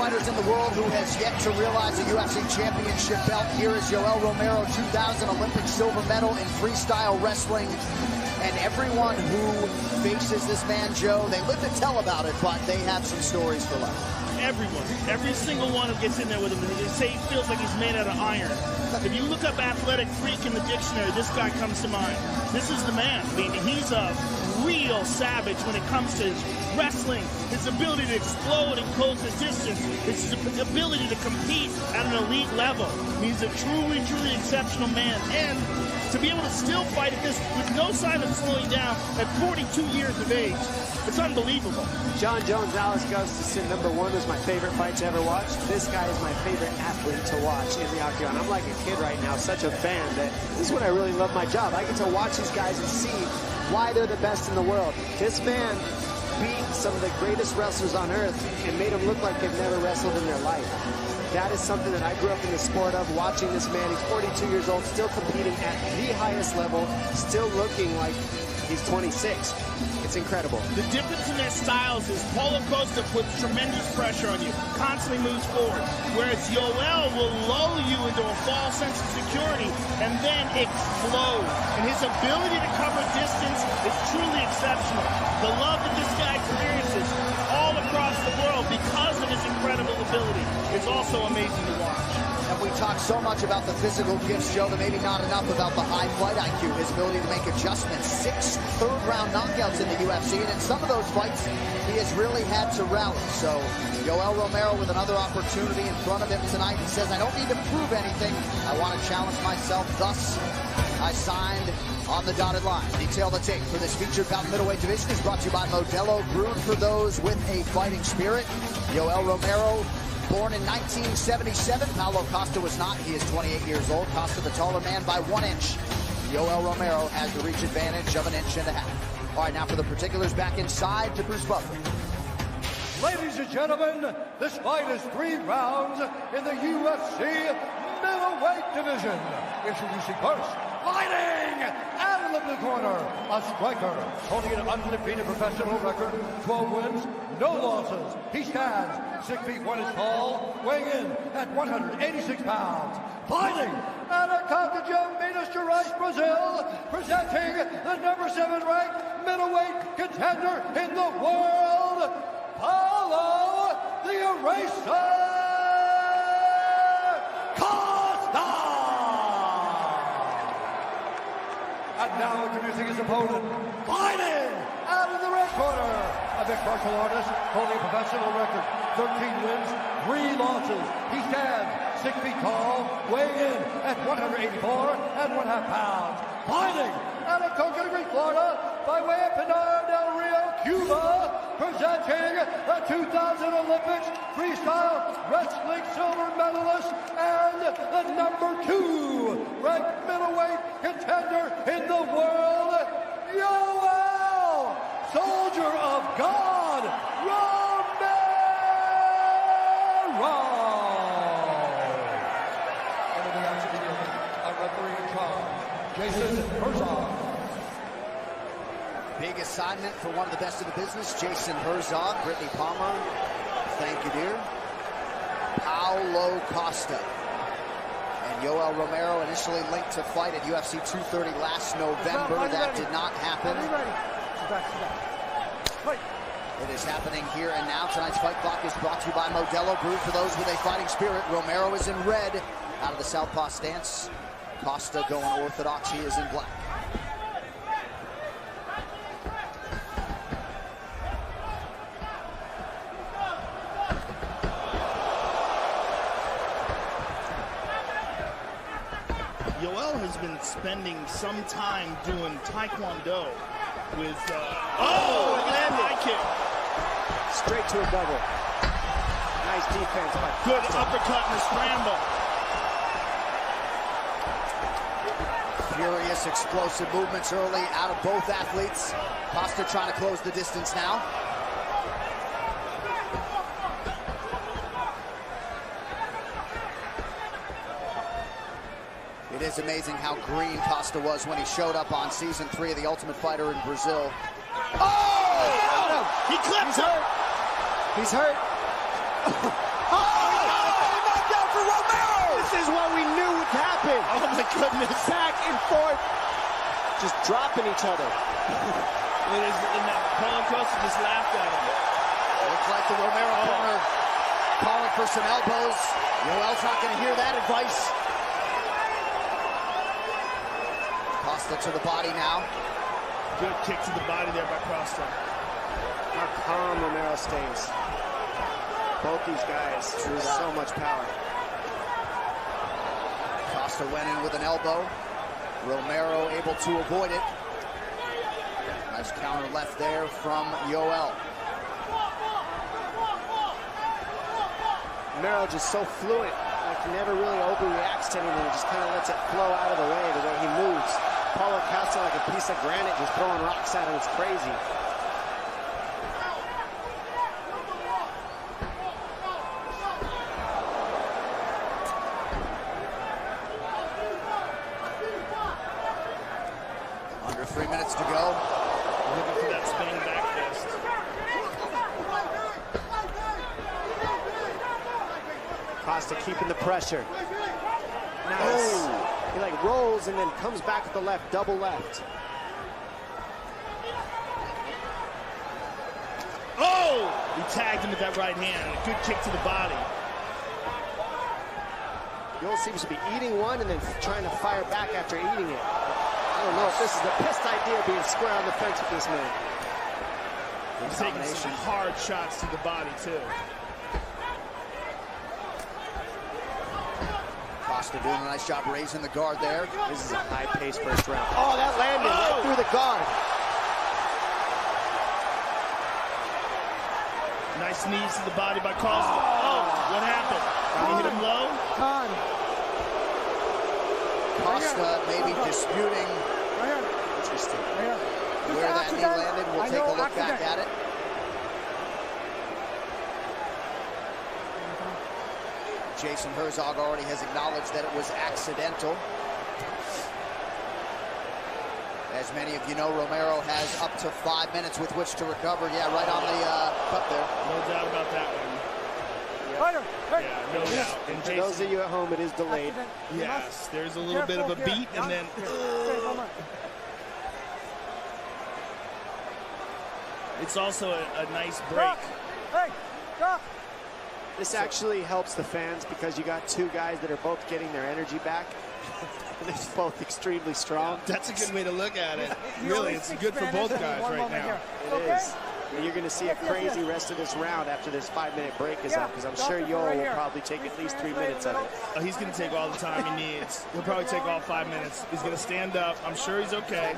fighters in the world who has yet to realize a UFC championship belt. Here is Yoel Romero, 2000 Olympic silver medal in freestyle wrestling. And everyone who faces this man, Joe, they live to tell about it, but they have some stories for life. Everyone, every single one who gets in there with him, they say he feels like he's made out of iron. If you look up athletic freak in the dictionary, this guy comes to mind. This is the man. I mean, he's a real savage when it comes to his wrestling, his ability to explode and close the distance, his ability to compete at an elite level. He's a truly, truly exceptional man. And to be able to still fight at this with no sign of slowing down at 42 years of age, it's unbelievable. John Jones, Alice Gus to sit #1 was my favorite fight to ever watch. This guy is my favorite athlete to watch in the octagon. I'm like a kid right now, such a fan that this is when I really love my job. I get to watch these guys and see why they're the best in the world. This man beat some of the greatest wrestlers on earth and made them look like they've never wrestled in their life. That is something that I grew up in the sport of, watching this man. He's 42 years old, still competing at the highest level, still looking like he's 26. It's incredible. The difference in their styles is Paulo puts tremendous pressure on you, constantly moves forward, whereas Yoel will lull you into a false sense of security and then explode. And his ability to cover distance is truly exceptional. The love that this guy experiences all across the world because of his incredible ability is also amazing to watch. And we talk so much about the physical gifts, Joe, but maybe not enough about the high fight IQ, his ability to make adjustments. 6 third-round knockouts in the UFC, and in some of those fights, he has really had to rally. So Yoel Romero with another opportunity in front of him tonight. He says, I don't need to prove anything. I want to challenge myself. Thus, I signed on the dotted line. Detail the tape for this featured bout middleweight division is brought to you by Modelo, brewed for those with a fighting spirit. Yoel Romero, born in 1977. Paulo Costa was not. He is 28 years old. Costa the taller man by 1 inch. Yoel Romero has the reach advantage of 1.5 inches. All right, now for the particulars, back inside to Bruce Buffer. Ladies and gentlemen, this fight is 3 rounds in the UFC middleweight division. Introducing first, fighting out of the corner, a striker holding an undefeated professional record, 12 wins, no losses. He stands 6 feet 1 inch tall, weighing in at 186 pounds. Fighting out of Cartagena, Minas Gerais, Brazil, presenting the #7 ranked middleweight contender in the world, Paulo the Eraser Costa! And now introducing his opponent, fighting out of the red corner, a mixed martial artist holding a professional record, 13 wins, 3 losses. He stands 6 feet tall, weighing in at 184.5 pounds. Fighting out of Coconut, Florida, by way of Pinar del Rio, Cuba, presenting the 2000 Olympics freestyle wrestling silver medalist and the #2 ranked middleweight contender in the world, Yoel, Soldier of God, Romero! Under the action of our referee in charge, Jason Herzog. Big assignment for one of the best in the business, Jason Herzog. Brittany Palmer, thank you, dear. Paulo Costa. And Yoel Romero initially linked to fight at UFC 230 last November. That did not happen. It is happening here and now. Tonight's fight clock is brought to you by Modelo, brewed for those with a fighting spirit. Romero is in red out of the southpaw stance. Costa going orthodox. He is in black. Yoel has been spending some time doing Taekwondo with, high kick. Straight to a double. Nice defense by Good Costa. uppercut in the scramble. Furious, explosive movements early out of both athletes. Costa trying to close the distance now. It is amazing how green Costa was when he showed up on season 3 of The Ultimate Fighter in Brazil. Oh! He clips He's him. hurt. He's hurt. goodness. Back and forth. Just dropping each other. And Paulo Costa just laughed at him. Looks like the Romero corner calling for some elbows. Yoel's not going to hear that advice. Costa to the body now. Good kick to the body there by Costa. How calm Romero stays. Both these guys, so much power. Costa went in with an elbow. Romero able to avoid it. Nice counter left there from Yoel. Romero just so fluent, like he never really overreacts to anything, just kind of lets it flow out of the way he moves. Paulo Costa like a piece of granite, just throwing rocks at him. It's crazy. Under 3 minutes to go. Looking for that spinning back fist. Costa keeping the pressure. Nice. Oh. He like rolls and then comes back with the left, double left. Oh! He tagged him with that right hand. A good kick to the body. Yoel seems to be eating one and then trying to fire back after eating it. I don't know if this is the best idea, being square on the fence with this man. He's taking some hard shots to the body, too. Costa doing a nice job raising the guard there. This is a high-paced first round. Oh, that landed right through the guard. Nice knees to the body by Costa. Oh, what happened? Did he hit him low? Costa maybe disputing where that knee landed. We'll take a look back at it. Jason Herzog already has acknowledged that it was accidental. As many of you know, Romero has up to 5 minutes with which to recover. Yeah, right on the cut there. No doubt about that one. Yeah, no doubt. And For those of you at home, it is delayed. Yes, there's a little bit of a beat, and then... It's also a nice break. This actually helps the fans because you got two guys that are both getting their energy back. They're both extremely strong. That's a good way to look at it. Really, it's good for both guys right now. It is. And you're going to see a crazy rest of this round after this 5-minute break is up, because I'm sure Yoel will probably take at least 3 minutes of it. Oh, he's going to take all the time he needs. He'll probably take all 5 minutes. He's going to stand up. I'm sure he's okay.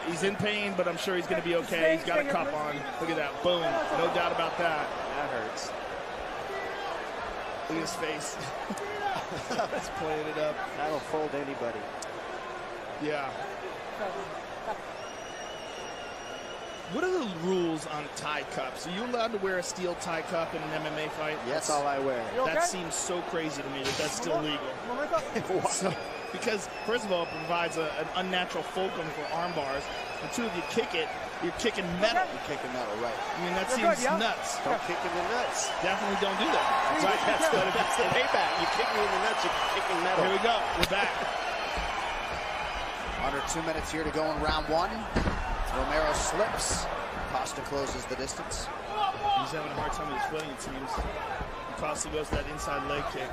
He's in pain, but I'm sure he's going to be okay. He's got a cup on. Look at that. Boom. No doubt about that. That hurts. Look at his face. He's playing it up. That'll fold anybody. Yeah. What are the rules on tie cups? Are you allowed to wear a steel tie cup in an MMA fight? Yes, all I wear. That seems so crazy to me that that's still legal. So, because, first of all, it provides an unnatural fulcrum for arm bars. And two, if you kick it, you're kicking metal. You're kicking metal, right. I mean, that seems nuts. Don't kick in the nuts. Definitely don't do that. Right, that's the payback. You kick me in the nuts, you're kicking metal. Here we go. We're back. Under 2 minutes here to go in round one. Romero slips. Costa closes the distance. He's having a hard time with his footing, it seems. Costa goes to that inside leg kick.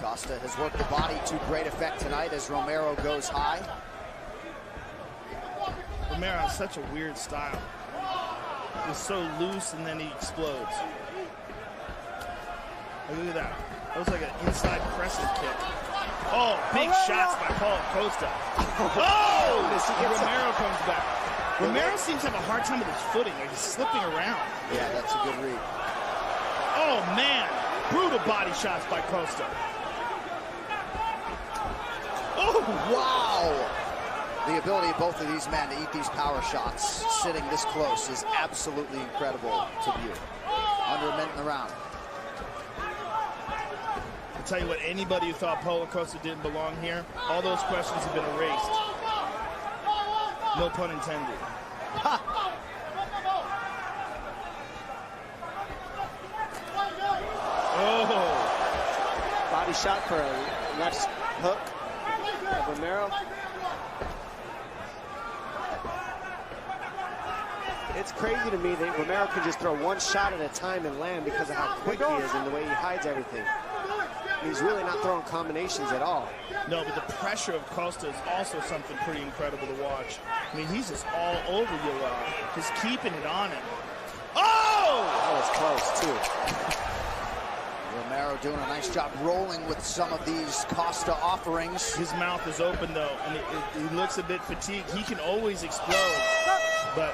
Costa has worked the body to great effect tonight as Romero goes high. Romero has such a weird style. He's so loose and then he explodes. Look at that. That was like an inside crescent kick. Oh, big shots by Paulo Costa. Oh! Romero comes back. Romero seems to have a hard time with his footing, like he's slipping around. Yeah, that's a good read. Oh, man. Brutal body shots by Costa. Oh, wow. The ability of both of these men to eat these power shots sitting this close is absolutely incredible to view. Under a minute in the round. I'll tell you what, anybody who thought Paulo Costa didn't belong here, all those questions have been erased. No pun intended. body shot for a left hook of Romero. It's crazy to me that Romero can just throw one shot at a time and land because of how quick he is and the way he hides everything. He's really not throwing combinations at all. No, but the pressure of Costa is also something pretty incredible to watch. I mean, he's just all over Yoel, just keeping it on him. Oh! That was close, too. Romero doing a nice job rolling with some of these Costa offerings. His mouth is open, though, and he looks a bit fatigued. He can always explode, but